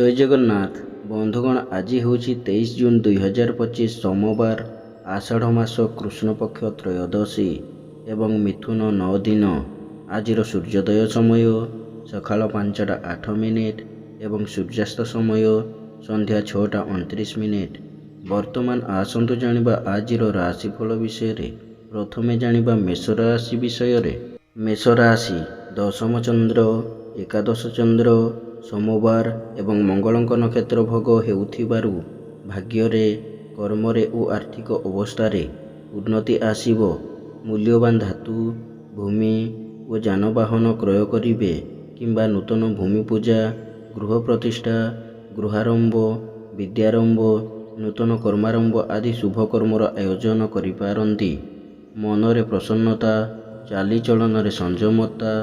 ଜୟ ଜଗନ୍ନାଥ ବନ୍ଧୁଗଣ, ଆଜି ହେଉଛି 23 ଜୁନ୍ 2025 ସୋମବାର। ଆଷାଢ଼ ମାସ କୃଷ୍ଣପକ୍ଷ ତ୍ରୟୋଦଶୀ ଏବଂ ମିଥୁନ 9 ଦିନ। ଆଜିର ସୂର୍ଯ୍ୟୋଦୟ ସମୟ ସକାଳ 5ଟା 8 ମିନିଟ୍ ଏବଂ ସୂର୍ଯ୍ୟାସ୍ତ ସମୟ ସନ୍ଧ୍ୟା 6ଟା 29 ମିନିଟ୍। ବର୍ତ୍ତମାନ ଆସନ୍ତୁ ଜାଣିବା ଆଜିର ରାଶିଫଳ ବିଷୟରେ। ପ୍ରଥମେ ଜାଣିବା ମେଷ ରାଶି ବିଷୟରେ। ମେଷ ରାଶି ଦଶମ ଚନ୍ଦ୍ର, ଏକାଦଶ ଚନ୍ଦ୍ର, ସୋମବାର ଏବଂ ମଙ୍ଗଳଙ୍କ ନକ୍ଷତ୍ର ଭୋଗ ହେଉଥିବାରୁ ଭାଗ୍ୟରେ, କର୍ମରେ ଓ ଆର୍ଥିକ ଅବସ୍ଥାରେ ଉନ୍ନତି ଆସିବ। ମୂଲ୍ୟବାନ ଧାତୁ, ଭୂମି ଓ ଯାନବାହନ କ୍ରୟ କରିବେ କିମ୍ବା ନୂତନ ଭୂମି ପୂଜା, ଗୃହ ପ୍ରତିଷ୍ଠା, ଗୃହାରମ୍ଭ, ବିଦ୍ୟାରମ୍ଭ, ନୂତନ କର୍ମାରମ୍ଭ ଆଦି ଶୁଭ କର୍ମର ଆୟୋଜନ କରିପାରନ୍ତି। ମନରେ ପ୍ରସନ୍ନତା, ଚାଲିଚଳନରେ ସଂଯମତା,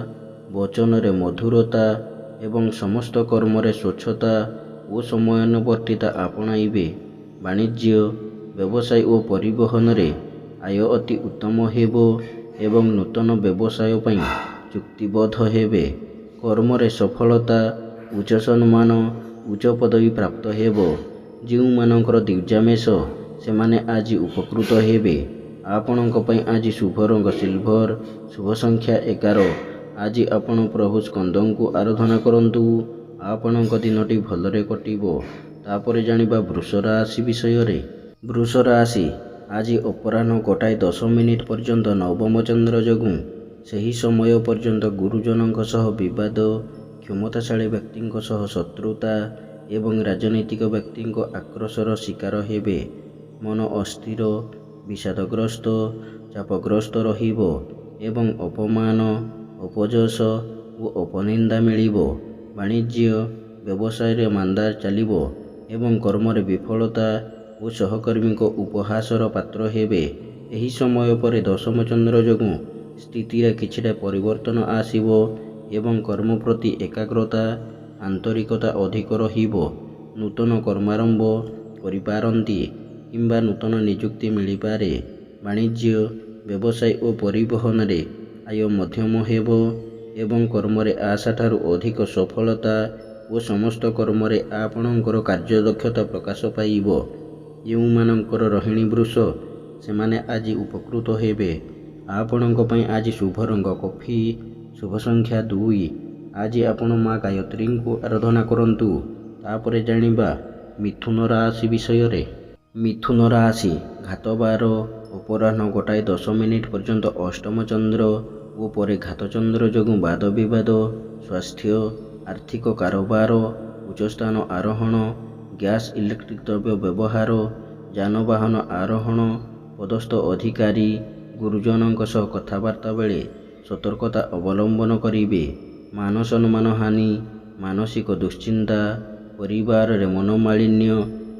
ବଚନରେ ମଧୁରତା ଏବଂ ସମସ୍ତ କର୍ମରେ ସ୍ୱଚ୍ଛତା ଓ ସମୟାନୁବର୍ତ୍ତିତା ଆପଣାଇବେ। ବାଣିଜ୍ୟ, ବ୍ୟବସାୟ ଓ ପରିବହନରେ ଆୟ ଅତି ଉତ୍ତମ ହେବ ଏବଂ ନୂତନ ବ୍ୟବସାୟ ପାଇଁ ଚୁକ୍ତିବଦ୍ଧ ହେବେ। କର୍ମରେ ସଫଳତା, ଉଚ୍ଚ ସମ୍ମାନ, ଉଚ୍ଚ ପଦବୀ ପ୍ରାପ୍ତ ହେବ। ଯେଉଁମାନଙ୍କର ଦ୍ୱିଜା ମେଷ ସେମାନେ ଆଜି ଉପକୃତ ହେବେ। ଆପଣଙ୍କ ପାଇଁ ଆଜି ଶୁଭ ରଙ୍ଗ ସିଲଭର, ଶୁଭ ସଂଖ୍ୟା 11। ଆଜି ଆପଣ ପ୍ରଭୁ ସ୍କନ୍ଦଙ୍କୁ ଆରାଧନା କରନ୍ତୁ। ଆପଣଙ୍କ ଦିନଟି ଭଲରେ କଟିବ। ତାପରେ ଜାଣିବା ବୃଷ ରାଶି ବିଷୟରେ। ବୃଷ ରାଶି ଆଜି ଅପରାହ୍ନ 1ଟା 10 ମିନିଟ୍ ପର୍ଯ୍ୟନ୍ତ ନବମ ଚନ୍ଦ୍ର ଯୋଗୁଁ ସେହି ସମୟ ପର୍ଯ୍ୟନ୍ତ ଗୁରୁଜନଙ୍କ ସହ ବିବାଦ, କ୍ଷମତାଶାଳୀ ବ୍ୟକ୍ତିଙ୍କ ସହ ଶତ୍ରୁତା ଏବଂ ରାଜନୈତିକ ବ୍ୟକ୍ତିଙ୍କ ଆକ୍ରୋଶର ଶିକାର ହେବେ। ମନ ଅସ୍ଥିର, ବିଷାଦଗ୍ରସ୍ତ, ଚାପଗ୍ରସ୍ତ ରହିବ ଏବଂ ଅପମାନ, ଅପଯଶ ଓ ଅପନିନ୍ଦା ମିଳିବ। ବାଣିଜ୍ୟ, ବ୍ୟବସାୟରେ ମାନ୍ଦା ଚାଲିବ ଏବଂ କର୍ମରେ ବିଫଳତା ଓ ସହକର୍ମୀଙ୍କ ଉପହାସର ପାତ୍ର ହେବେ। ଏହି ସମୟ ପରେ ଦଶମ ଚନ୍ଦ୍ର ଯୋଗୁଁ ସ୍ଥିତିରେ କିଛିଟା ପରିବର୍ତ୍ତନ ଆସିବ ଏବଂ କର୍ମ ପ୍ରତି ଏକାଗ୍ରତା, ଆନ୍ତରିକତା ଅଧିକ ରହିବ। ନୂତନ କର୍ମାରମ୍ଭ କରିପାରନ୍ତି କିମ୍ବା ନୂତନ ନିଯୁକ୍ତି ମିଳିପାରେ। ବାଣିଜ୍ୟ, ବ୍ୟବସାୟ ଓ ପରିବହନରେ ଆୟ ମଧ୍ୟମ ହେବ ଏବଂ କର୍ମରେ ଆଶାଠାରୁ ଅଧିକ ସଫଳତା ଓ ସମସ୍ତ କର୍ମରେ ଆପଣଙ୍କର କାର୍ଯ୍ୟଦକ୍ଷତା ପ୍ରକାଶ ପାଇବ। ଯେଉଁମାନଙ୍କର ରୋହିଣୀ ବୃଷ ସେମାନେ ଆଜି ଉପକୃତ ହେବେ। ଆପଣଙ୍କ ପାଇଁ ଆଜି ଶୁଭ ରଙ୍ଗ କଫି, ଶୁଭ ସଂଖ୍ୟା 2। ଆଜି ଆପଣ ମା ଗାୟତ୍ରୀଙ୍କୁ ଆରାଧନା କରନ୍ତୁ। ତାପରେ ଜାଣିବା ମିଥୁନ ରାଶି ବିଷୟରେ। ମିଥୁନ ରାଶି ଘାତବାର ଅପରାହ୍ନ 1ଟା 10 ମିନିଟ୍ ପର୍ଯ୍ୟନ୍ତ ଅଷ୍ଟମ ଚନ୍ଦ୍ର ଓ ପରେ ଘାତ ଚନ୍ଦ୍ର ଯୋଗୁଁ ବାଦ ବିବାଦ, ସ୍ୱାସ୍ଥ୍ୟ, ଆର୍ଥିକ କାରବାର, ଉଚ୍ଚସ୍ଥାନ ଆରୋହଣ, ଗ୍ୟାସ୍ ଇଲେକ୍ଟ୍ରିକ୍ ଦ୍ରବ୍ୟ ବ୍ୟବହାର, ଯାନବାହନ ଆରୋହଣ, ପଦସ୍ଥ ଅଧିକାରୀ, ଗୁରୁଜନଙ୍କ ସହ କଥାବାର୍ତ୍ତା ବେଳେ ସତର୍କତା ଅବଲମ୍ବନ କରିବେ। ମାନ ସମ୍ମାନ ହାନି, ମାନସିକ ଦୁଶ୍ଚିନ୍ତା, ପରିବାରରେ ମନୋମାଳିନ୍ୟ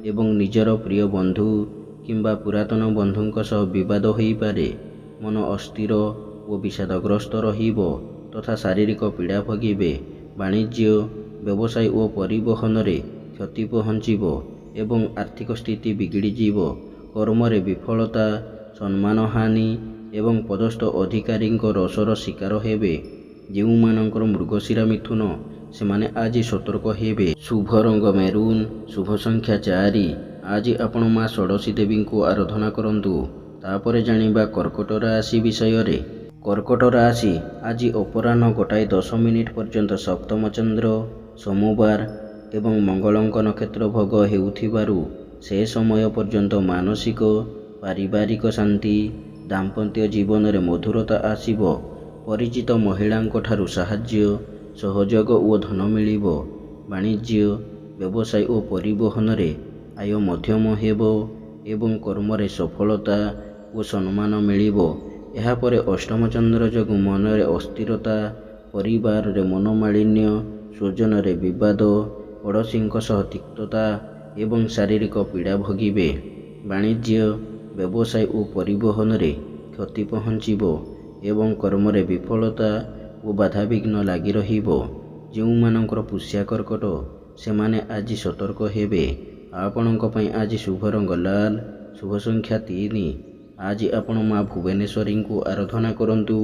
ଏବଂ ନିଜର ପ୍ରିୟ ବନ୍ଧୁ କିମ୍ବା ପୁରାତନ ବନ୍ଧୁଙ୍କ ସହ ବିବାଦ ହୋଇପାରେ। ମନ ଅସ୍ଥିର ଓ ବିଷାଦଗ୍ରସ୍ତ ରହିବ ତଥା ଶାରୀରିକ ପୀଡ଼ା ଭୋଗିବେ। ବାଣିଜ୍ୟ, ବ୍ୟବସାୟ ଓ ପରିବହନରେ କ୍ଷତି ପହଞ୍ଚିବ ଏବଂ ଆର୍ଥିକ ସ୍ଥିତି ବିଗିଡ଼ିଯିବ। କର୍ମରେ ବିଫଳତା, ସମ୍ମାନ ହାନି ଏବଂ ପଦସ୍ଥ ଅଧିକାରୀଙ୍କ ରୋଷର ଶିକାର ହେବେ। ଯେଉଁମାନଙ୍କର ମୃଗଶିରା ମିଥୁନ ସେମାନେ ଆଜି ସତର୍କ ହେବେ। ଶୁଭ ରଙ୍ଗ ମେରୁନ୍, ଶୁଭ ସଂଖ୍ୟା 4। ଆଜି ଆପଣ ମା ଷୋଡ଼ଶୀ ଦେବୀଙ୍କୁ ଆରାଧନା କରନ୍ତୁ। ତାପରେ ଜାଣିବା କର୍କଟ ରାଶି ବିଷୟରେ। କର୍କଟ ରାଶି ଆଜି ଅପରାହ୍ନ 1ଟା 10 ମିନିଟ୍ ପର୍ଯ୍ୟନ୍ତ ସପ୍ତମ ଚନ୍ଦ୍ର, ସୋମବାର ଏବଂ ମଙ୍ଗଳଙ୍କ ନକ୍ଷତ୍ର ଭୋଗ ହେଉଥିବାରୁ ସେ ସମୟ ପର୍ଯ୍ୟନ୍ତ ମାନସିକ, ପାରିବାରିକ ଶାନ୍ତି, ଦାମ୍ପତ୍ୟ ଜୀବନରେ ମଧୁରତା ଆସିବ। ପରିଚିତ ମହିଳାଙ୍କ ଠାରୁ ସାହାଯ୍ୟ, ସହଯୋଗ ଓ ଧନ ମିଳିବ। ବାଣିଜ୍ୟ, ବ୍ୟବସାୟ ଓ ପରିବହନରେ ଆୟ ମଧ୍ୟମ ହେବ ଏବଂ କର୍ମରେ ସଫଳତା ଓ ସମ୍ମାନ ମିଳିବ। ଏହାପରେ ଅଷ୍ଟମ ଚନ୍ଦ୍ର ଯୋଗୁଁ ମନରେ ଅସ୍ଥିରତା, ପରିବାରରେ ମନୋମାଳିନ୍ୟ, ସ୍ୱଜନରେ ବିବାଦ, ପଡ଼ୋଶୀଙ୍କ ସହ ତିକ୍ତତା ଏବଂ ଶାରୀରିକ ପୀଡ଼ା ଭୋଗିବେ। ବାଣିଜ୍ୟ, ବ୍ୟବସାୟ ଓ ପରିବହନରେ କ୍ଷତି ପହଞ୍ଚିବ ଏବଂ କର୍ମରେ ବିଫଳତା ଓ ବାଧାବିଘ୍ନ ଲାଗି ରହିବ। ଯେଉଁମାନଙ୍କର ପୁଷ୍ୟା କର୍କଟ ସେମାନେ ଆଜି ସତର୍କ ହେବେ। ଆପଣଙ୍କ ପାଇଁ ଆଜି ଶୁଭ ରଙ୍ଗ ଲାଲ, ଶୁଭ ସଂଖ୍ୟା 3। ଆଜି ଆପଣ ମା ଭୁବନେଶ୍ୱରୀଙ୍କୁ ଆରାଧନା କରନ୍ତୁ।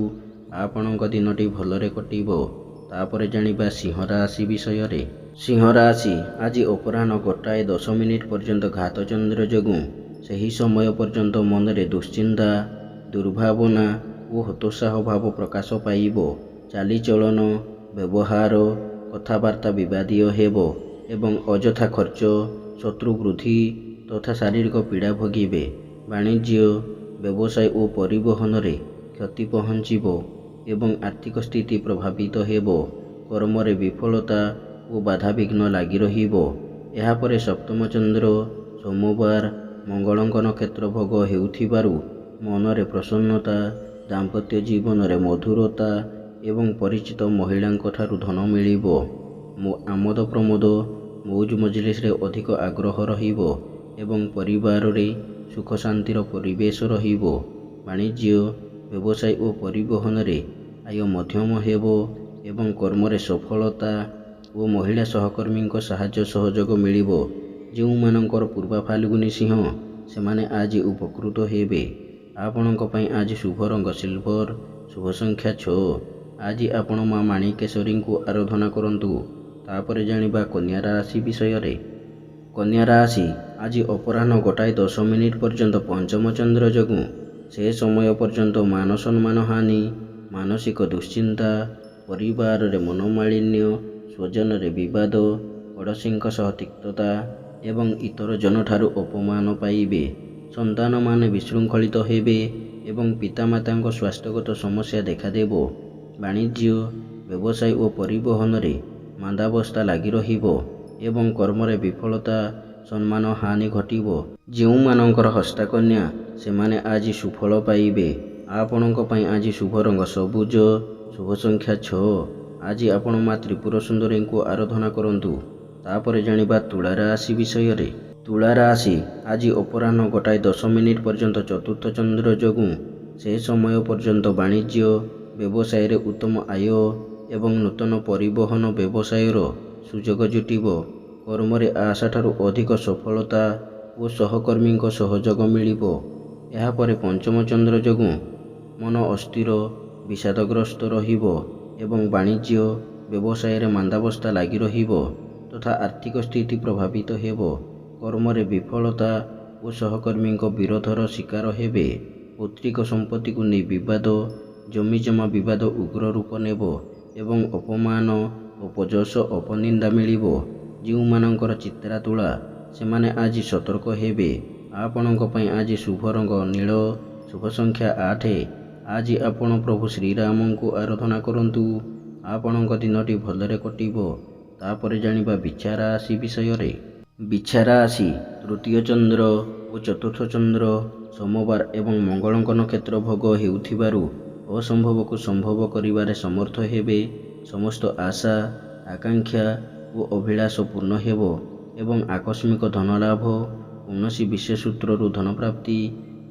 ଆପଣଙ୍କ ଦିନଟି ଭଲରେ କଟିବ। ତାପରେ ଜାଣିବା ସିଂହ ରାଶି ବିଷୟରେ। ସିଂହ ରାଶି ଆଜି ଅପରାହ୍ନ 1:10 ପର୍ଯ୍ୟନ୍ତ ଘାତଚନ୍ଦ୍ର ଯୋଗୁଁ ସେହି ସମୟ ପର୍ଯ୍ୟନ୍ତ ମନରେ ଦୁଶ୍ଚିନ୍ତା, ଦୁର୍ଭାବନା ଓ ହତୋତ୍ସାହ ଭାବ ପ୍ରକାଶ ପାଇବ। ଚାଲିଚଳନ, ବ୍ୟବହାର, କଥାବାର୍ତ୍ତା ବିବାଦୀୟ ହେବ ଏବଂ ଅଯଥା ଖର୍ଚ୍ଚ, ଶତ୍ରୁ ବୃଦ୍ଧି ତଥା ଶାରୀରିକ ପୀଡ଼ା ଭୋଗିବେ। ବାଣିଜ୍ୟ, ବ୍ୟବସାୟ ଓ ପରିବହନରେ କ୍ଷତି ପହଞ୍ଚିବ ଏବଂ ଆର୍ଥିକ ସ୍ଥିତି ପ୍ରଭାବିତ ହେବ। କର୍ମରେ ବିଫଳତା ଓ ବାଧାବିଘ୍ନ ଲାଗି ରହିବ। ଏହାପରେ ସପ୍ତମ ଚନ୍ଦ୍ର ସୋମବାର ମଙ୍ଗଳଙ୍କ ନକ୍ଷତ୍ର ଭୋଗ ହେଉଥିବାରୁ ମନରେ ପ୍ରସନ୍ନତା, ଦାମ୍ପତ୍ୟ ଜୀବନରେ ମଧୁରତା ଏବଂ ପରିଚିତ ମହିଳାଙ୍କ ଠାରୁ ଧନ ମିଳିବ। ଆମୋଦ ପ୍ରମୋଦ, ମୌଜ ମଜଲିସରେ ଅଧିକ ଆଗ୍ରହ ରହିବ ଏବଂ ପରିବାରରେ ସୁଖ ଶାନ୍ତିର ପରିବେଶ ରହିବ। ବାଣିଜ୍ୟ, ବ୍ୟବସାୟ ଓ ପରିବହନରେ ଆୟ ମଧ୍ୟମ ହେବ ଏବଂ କର୍ମରେ ସଫଳତା ଓ ମହିଳା ସହକର୍ମୀଙ୍କ ସାହାଯ୍ୟ ସହଯୋଗ ମିଳିବ। ଯେଉଁମାନଙ୍କର ପୂର୍ବା ଫାଲ୍ଗୁନୀ ସିଂହ, ସେମାନେ ଆଜି ଉପକୃତ ହେବେ। ଆପଣଙ୍କ ପାଇଁ ଆଜି ଶୁଭ ରଙ୍ଗ ସିଲଭର, ଶୁଭ ସଂଖ୍ୟା 6। ଆଜି ଆପଣ ମା ମାଣିକେଶ୍ୱରୀଙ୍କୁ ଆରାଧନା କରନ୍ତୁ। ତାପରେ ଜାଣିବା କନ୍ୟା ରାଶି ବିଷୟରେ। କନ୍ୟା ରାଶି ଆଜି ଅପରାହ୍ନ 1:10 ପର୍ଯ୍ୟନ୍ତ ପଞ୍ଚମ ଚନ୍ଦ୍ର ଯୋଗୁଁ ସେ ସମୟ ପର୍ଯ୍ୟନ୍ତ ମାନ ସମ୍ମାନ ହାନି, ମାନସିକ ଦୁଶ୍ଚିନ୍ତା, ପରିବାରରେ ମନୋମାଳିନ୍ୟ, ସ୍ୱଜନରେ ବିବାଦ, ପଡ଼ୋଶୀଙ୍କ ସହ ତିକ୍ତତା ଏବଂ ଇତର ଜନଠାରୁ ଅପମାନ ପାଇବେ। ସନ୍ତାନମାନେ ବିଶୃଙ୍ଖଳିତ ହେବେ ଏବଂ ପିତାମାତାଙ୍କ ସ୍ୱାସ୍ଥ୍ୟଗତ ସମସ୍ୟା ଦେଖାଦେବ। ବାଣିଜ୍ୟ, ବ୍ୟବସାୟ ଓ ପରିବହନରେ ମାନ୍ଦାବସ୍ଥା ଲାଗି ରହିବ ଏବଂ କର୍ମରେ ବିଫଳତା, ସମ୍ମାନ ହାନି ଘଟିବ। ଯେଉଁମାନଙ୍କର ହସ୍ତାକନ୍ୟା, ସେମାନେ ଆଜି ସୁଫଳ ପାଇବେ। ଆପଣଙ୍କ ପାଇଁ ଆଜି ଶୁଭ ରଙ୍ଗ ସବୁଜ, ଶୁଭ ସଂଖ୍ୟା 6। ଆଜି ଆପଣ ମା ତ୍ରିପୁର ସୁନ୍ଦରୀଙ୍କୁ ଆରାଧନା କରନ୍ତୁ। ତାପରେ ଜାଣିବା ତୁଳା ରାଶି ବିଷୟରେ। ତୁଳା ରାଶି ଆଜି ଅପରାହ୍ନ 1:10 ପର୍ଯ୍ୟନ୍ତ ଚତୁର୍ଥ ଚନ୍ଦ୍ର ଯୋଗୁଁ ସେ ସମୟ ପର୍ଯ୍ୟନ୍ତ ବାଣିଜ୍ୟ, ବ୍ୟବସାୟରେ ଉତ୍ତମ ଆୟ ଏବଂ ନୂତନ ପରିବହନ ବ୍ୟବସାୟର ସୁଯୋଗ ଜୁଟିବ। କର୍ମରେ ଆଶାଠାରୁ ଅଧିକ ସଫଳତା ଓ ସହକର୍ମୀଙ୍କ ସହଯୋଗ ମିଳିବ। ଏହାପରେ ପଞ୍ଚମ ଚନ୍ଦ୍ର ଯୋଗୁଁ ମନ ଅସ୍ଥିର, ବିଷାଦଗ୍ରସ୍ତ ରହିବ ଏବଂ ବାଣିଜ୍ୟ, ବ୍ୟବସାୟରେ ମାନ୍ଦାବସ୍ଥା ଲାଗି ରହିବ ତଥା ଆର୍ଥିକ ସ୍ଥିତି ପ୍ରଭାବିତ ହେବ। କର୍ମରେ ବିଫଳତା ଓ ସହକର୍ମୀଙ୍କ ବିରୋଧର ଶିକାର ହେବେ। ପୈତୃକ ସମ୍ପତ୍ତିକୁ ନେଇ ବିବାଦ, ଜମିଜମା ବିବାଦ ଉଗ୍ର ରୂପ ନେବ ଏବଂ ଅପମାନ, ଅପଯଶ, ଅପନିନ୍ଦା ମିଳିବ। ଯେଉଁମାନଙ୍କର ଚିତ୍ରା ତୁଳା, ସେମାନେ ଆଜି ସତର୍କ ହେବେ। ଆପଣଙ୍କ ପାଇଁ ଆଜି ଶୁଭ ରଙ୍ଗ ନୀଳ, ଶୁଭ ସଂଖ୍ୟା 8। ଆଜି ଆପଣ ପ୍ରଭୁ ଶ୍ରୀରାମଙ୍କୁ ଆରାଧନା କରନ୍ତୁ। ଆପଣଙ୍କ ଦିନଟି ଭଲରେ କଟିବ। ତାପରେ ଜାଣିବା ବିଛା ରାଶି ବିଷୟରେ। ବିଛା ରାଶି ତୃତୀୟ ଚନ୍ଦ୍ର ଓ ଚତୁର୍ଥ ଚନ୍ଦ୍ର ସୋମବାର ଏବଂ ମଙ୍ଗଳଙ୍କ ନକ୍ଷତ୍ର ଭୋଗ ହେଉଥିବାରୁ ଅସମ୍ଭବକୁ ସମ୍ଭବ କରିବାରେ ସମର୍ଥ ହେବେ। ସମସ୍ତ ଆଶା, ଆକାଂକ୍ଷା ଓ ଅଭିଳାଷ ପୂର୍ଣ୍ଣ ହେବ ଏବଂ ଆକସ୍ମିକ ଧନଲାଭ, କୌଣସି ବିଶେଷ ସୂତ୍ରରୁ ଧନପ୍ରାପ୍ତି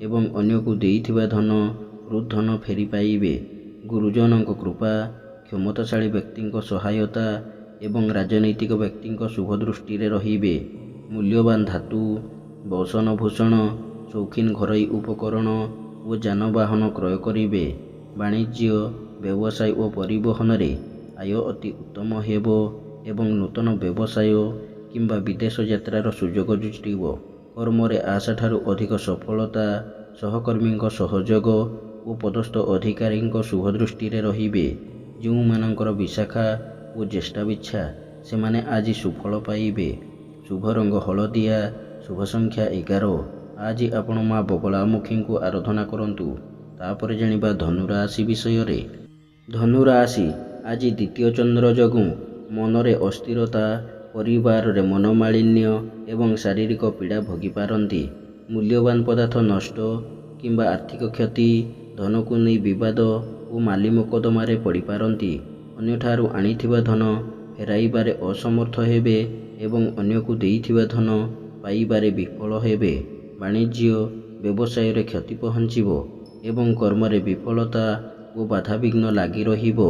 ଏବଂ ଅନ୍ୟକୁ ଦେଇଥିବା ଧନ, ହୃଦ୍ଧନ ଫେରି ପାଇବେ। ଗୁରୁଜନଙ୍କ କୃପା, କ୍ଷମତାଶାଳୀ ବ୍ୟକ୍ତିଙ୍କ ସହାୟତା ଏବଂ ରାଜନୈତିକ ବ୍ୟକ୍ତିଙ୍କ ଶୁଭ ଦୃଷ୍ଟିରେ ରହିବେ। ମୂଲ୍ୟବାନ ଧାତୁ, ବସନଭୂଷଣ, ସୌଖିନ ଘରୋଇ ଉପକରଣ ଓ ଯାନବାହନ କ୍ରୟ କରିବେ। ବାଣିଜ୍ୟ, ବ୍ୟବସାୟ ଓ ପରିବହନରେ ଆୟ ଅତି ଉତ୍ତମ ହେବ ଏବଂ ନୂତନ ବ୍ୟବସାୟ କିମ୍ବା ବିଦେଶ ଯାତ୍ରାର ସୁଯୋଗ ଜୁଟିବ। କର୍ମରେ ଆଶାଠାରୁ ଅଧିକ ସଫଳତା, ସହକର୍ମୀଙ୍କ ସହଯୋଗ ଓ ପଦସ୍ଥ ଅଧିକାରୀଙ୍କ ଶୁଭ ଦୃଷ୍ଟିରେ ରହିବେ। ଯେଉଁମାନଙ୍କର ବିଶାଖା ଓ ଜ୍ୟେଷ୍ଠା ବିଛା, ସେମାନେ ଆଜି ସୁଫଳ ପାଇବେ। ଶୁଭ ରଙ୍ଗ ହଳଦିଆ, ଶୁଭ ସଂଖ୍ୟା 11। ଆଜି ଆପଣ ମା ବଗଳାମୁଖୀଙ୍କୁ ଆରାଧନା କରନ୍ତୁ। ତାପରେ ଜାଣିବା ଧନୁ ରାଶି ବିଷୟରେ। ଧନୁ ରାଶି ଆଜି ଦ୍ୱିତୀୟ ଚନ୍ଦ୍ର ଯୋଗୁଁ ମନରେ ଅସ୍ଥିରତା, ପରିବାରରେ ମନୋମାଳିନ୍ୟ ଏବଂ ଶାରୀରିକ ପୀଡ଼ା ଭୋଗିପାରନ୍ତି। ମୂଲ୍ୟବାନ ପଦାର୍ଥ ନଷ୍ଟ କିମ୍ବା ଆର୍ଥିକ କ୍ଷତି, ଧନକୁ ନେଇ ବିବାଦ ଓ ମାଲି ମୋକଦ୍ଦମାରେ ପଡ଼ିପାରନ୍ତି। ଅନ୍ୟଠାରୁ ଆଣିଥିବା ଧନ ଫେରାଇବାରେ ଅସମର୍ଥ ହେବେ ଏବଂ ଅନ୍ୟକୁ ଦେଇଥିବା ଧନ ପାଇବାରେ ବିଫଳ ହେବେ। ବାଣିଜ୍ୟ, ବ୍ୟବସାୟରେ କ୍ଷତି ପହଞ୍ଚିବ ଏବଂ କର୍ମରେ ବିଫଳତା ଓ ବାଧାବିଘ୍ନ ଲାଗି ରହିବ।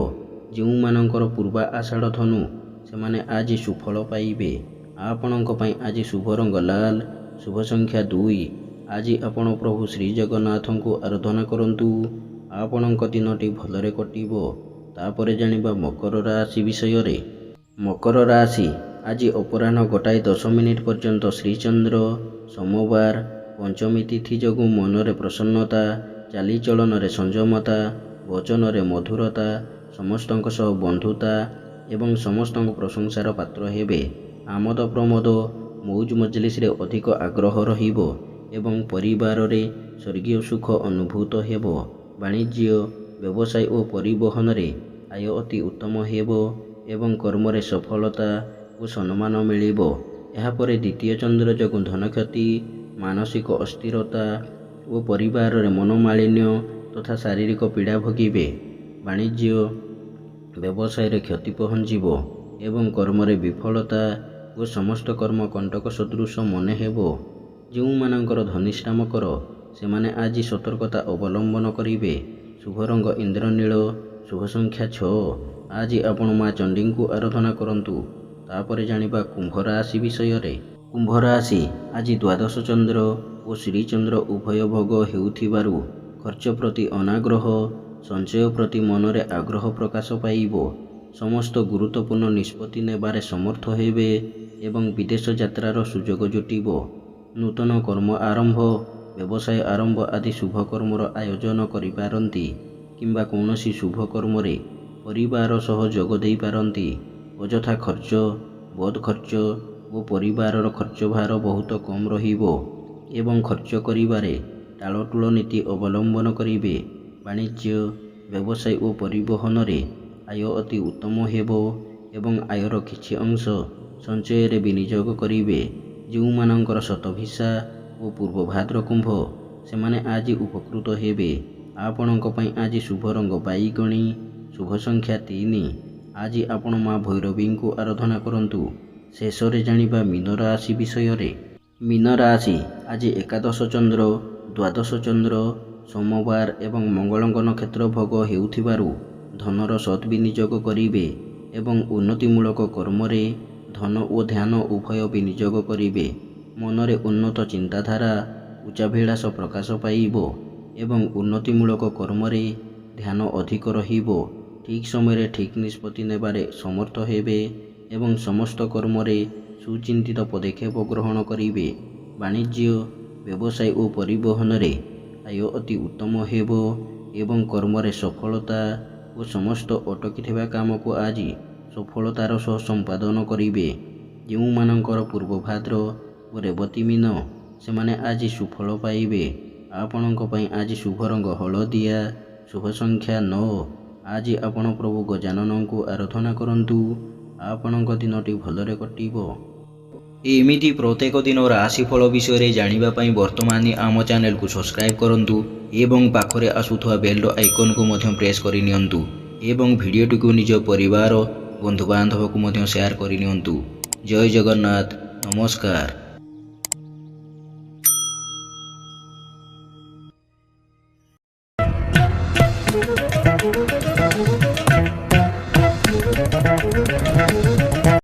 ଯେଉଁମାନଙ୍କର ପୂର୍ବା ଆଷାଢ଼ ଧନୁ, ସେମାନେ ଆଜି ସୁଫଳ ପାଇବେ। ଆପଣଙ୍କ ପାଇଁ ଆଜି ଶୁଭ ରଙ୍ଗ ଲାଲ, ଶୁଭ ସଂଖ୍ୟା 2। ଆଜି ଆପଣ ପ୍ରଭୁ ଶ୍ରୀଜଗନ୍ନାଥଙ୍କୁ ଆରାଧନା କରନ୍ତୁ। ଆପଣଙ୍କ ଦିନଟି ଭଲରେ କଟିବ। ତାପରେ ଜାଣିବା ମକର ରାଶି ବିଷୟରେ। ମକର ରାଶି ଆଜି ଅପରାହ୍ନ 1:10 ପର୍ଯ୍ୟନ୍ତ ଶ୍ରୀଚନ୍ଦ୍ର। ସୋମବାର ପଞ୍ଚମୀ ତିଥି ଯୋଗୁଁ ମନରେ ପ୍ରସନ୍ନତା, ଚାଲିଚଳନରେ ସଂଯମତା, ବଚନରେ ମଧୁରତା, ସମସ୍ତଙ୍କ ସହ ବନ୍ଧୁତା ଏବଂ ସମସ୍ତଙ୍କ ପ୍ରଶଂସାର ପାତ୍ର ହେବେ। ଆମୋଦ ପ୍ରମୋଦ, ମୌଜ ମଜଲିସରେ ଅଧିକ ଆଗ୍ରହ ରହିବ ଏବଂ ପରିବାରରେ ସ୍ୱର୍ଗୀୟ ସୁଖ ଅନୁଭୂତ ହେବ। ବାଣିଜ୍ୟ, ବ୍ୟବସାୟ ଓ ପରିବହନରେ ଆୟ ଅତି ଉତ୍ତମ ହେବ ଏବଂ କର୍ମରେ ସଫଳତା ଓ ସମ୍ମାନ ମିଳିବ। ଏହାପରେ ଦ୍ୱିତୀୟ ଚନ୍ଦ୍ର ଯୋଗୁଁ ଧନକ୍ଷତି, ମାନସିକ ଅସ୍ଥିରତା ଓ ପରିବାରରେ ମନୋମାଳିନ୍ୟ ତଥା ଶାରୀରିକ ପୀଡ଼ା ଭୋଗିବେ। ବାଣିଜ୍ୟ, ବ୍ୟବସାୟରେ କ୍ଷତି ପହଞ୍ଚିବ ଏବଂ କର୍ମରେ ବିଫଳତା ଓ ସମସ୍ତ କର୍ମ କଣ୍ଟକ ସଦୃଶ ମନେ ହେବ। ଯେଉଁମାନଙ୍କର ଧନିଷ୍ଠା ମକର, ସେମାନେ ଆଜି ସତର୍କତା ଅବଲମ୍ବନ କରିବେ। ଶୁଭ ରଙ୍ଗ ଇନ୍ଦ୍ରନୀଳ, ଶୁଭ ସଂଖ୍ୟା 6। ଆଜି ଆପଣ ମା ଚଣ୍ଡୀଙ୍କୁ ଆରାଧନା କରନ୍ତୁ। ତାପରେ ଜାଣିବା କୁମ୍ଭ ରାଶି ବିଷୟରେ। କୁମ୍ଭ ରାଶି ଆଜି ଦ୍ୱାଦଶ ଚନ୍ଦ୍ର ଓ ଶ୍ରୀଚନ୍ଦ୍ର ଉଭୟ ଭୋଗ ହେଉଥିବାରୁ ଖର୍ଚ୍ଚ ପ୍ରତି ଅନାଗ୍ରହ, ସଞ୍ଚୟ ପ୍ରତି ମନରେ ଆଗ୍ରହ ପ୍ରକାଶ ପାଇବ। ସମସ୍ତ ଗୁରୁତ୍ୱପୂର୍ଣ୍ଣ ନିଷ୍ପତ୍ତି ନେବାରେ ସମର୍ଥ ହେବେ ଏବଂ ବିଦେଶ ଯାତ୍ରାର ସୁଯୋଗ ଜୁଟିବ। ନୂତନ କର୍ମ ଆରମ୍ଭ, ବ୍ୟବସାୟ ଆରମ୍ଭ ଆଦି ଶୁଭ କର୍ମର ଆୟୋଜନ କରିପାରନ୍ତି କିମ୍ବା କୌଣସି ଶୁଭ କର୍ମରେ ପରିବାର ସହ ଯୋଗ ଦେଇପାରନ୍ତି। ଅଯଥା ଖର୍ଚ୍ଚ, ବଦ ଖର୍ଚ୍ଚ ଓ ପରିବାରର ଖର୍ଚ୍ଚ ଭାର ବହୁତ କମ୍ ରହିବ ଏବଂ ଖର୍ଚ୍ଚ କରିବାରେ ଟାଳଟୁଳ ନୀତି ଅବଲମ୍ବନ କରିବେ। ବାଣିଜ୍ୟ, ବ୍ୟବସାୟ ଓ ପରିବହନରେ ଆୟ ଅତି ଉତ୍ତମ ହେବ ଏବଂ ଆୟର କିଛି ଅଂଶ ସଞ୍ଚୟରେ ବିନିଯୋଗ କରିବେ। ଯେଉଁମାନଙ୍କର ଶତଭିସା ଓ ପୂର୍ବଭାଦ୍ର କୁମ୍ଭ, ସେମାନେ ଆଜି ଉପକୃତ ହେବେ। ଆପଣଙ୍କ ପାଇଁ ଆଜି ଶୁଭ ରଙ୍ଗ ବାଇଗଣୀ, ଶୁଭ ସଂଖ୍ୟା 3। ଆଜି ଆପଣ ମା ଭୈରବୀଙ୍କୁ ଆରାଧନା କରନ୍ତୁ। ଶେଷରେ ଜାଣିବା ମୀନ ରାଶି ବିଷୟରେ। ମୀନ ରାଶି ଆଜି ଏକାଦଶ ଚନ୍ଦ୍ର, ଦ୍ୱାଦଶ ଚନ୍ଦ୍ର, ସୋମବାର ଏବଂ ମଙ୍ଗଳଙ୍କ ନକ୍ଷତ୍ର ଭୋଗ ହେଉଥିବାରୁ ଧନର ସଦ୍ବିନିଯୋଗ କରିବେ ଏବଂ ଉନ୍ନତିମୂଳକ କର୍ମରେ ଧନ ଓ ଧ୍ୟାନ ଉଭୟ ବିନିଯୋଗ କରିବେ। ମନରେ ଉନ୍ନତ ଚିନ୍ତାଧାରା, ଉଚ୍ଚାଭିଳାଷ ପ୍ରକାଶ ପାଇବ ଏବଂ ଉନ୍ନତିମୂଳକ କର୍ମରେ ଧ୍ୟାନ ଅଧିକ ରହିବ। ଠିକ୍ ସମୟରେ ଠିକ୍ ନିଷ୍ପତ୍ତି ନେବାରେ ସମର୍ଥ ହେବେ ଏବଂ ସମସ୍ତ କର୍ମରେ ସୁଚିନ୍ତିତ ପଦକ୍ଷେପ ଗ୍ରହଣ କରିବେ। ବାଣିଜ୍ୟ, ବ୍ୟବସାୟ ଓ ପରିବହନରେ ଆୟ ଅତି ଉତ୍ତମ ହେବ ଏବଂ କର୍ମରେ ସଫଳତା ଓ ସମସ୍ତ ଅଟକିଥିବା କାମକୁ ଆଜି ସଫଳତାର ସହ ସମ୍ପାଦନ କରିବେ। ଯେଉଁମାନଙ୍କର ପୂର୍ବଭାଦ୍ର ଓ ରେବତୀ ମୀନ, ସେମାନେ ଆଜି ସୁଫଳ ପାଇବେ। ଆପଣଙ୍କ ପାଇଁ ଆଜି ଶୁଭ ରଙ୍ଗ ହଳଦିଆ, ଶୁଭ ସଂଖ୍ୟା 9। ଆଜି ଆପଣ ପ୍ରଭୁ ଗଜାନନଙ୍କୁ ଆରାଧନା କରନ୍ତୁ। ଆପଣଙ୍କ ଦିନଟି ଭଲରେ କଟିବ। ଏମିତି ପ୍ରତ୍ୟେକ ଦିନ ରାଶିଫଳ ବିଷୟରେ ଜାଣିବା ପାଇଁ ବର୍ତ୍ତମାନ ଆମ ଚ୍ୟାନେଲକୁ ସବସ୍କ୍ରାଇବ୍ କରନ୍ତୁ ଏବଂ ପାଖରେ ଆସୁଥିବା ବେଲ୍ର ଆଇକନ୍କୁ ମଧ୍ୟ ପ୍ରେସ୍ କରିନିଅନ୍ତୁ ଏବଂ ଭିଡ଼ିଓଟିକୁ ନିଜ ପରିବାର, ବନ୍ଧୁବାନ୍ଧବକୁ ମଧ୍ୟ ସେୟାର କରିନିଅନ୍ତୁ। ଜୟ ଜଗନ୍ନାଥ, ନମସ୍କାର।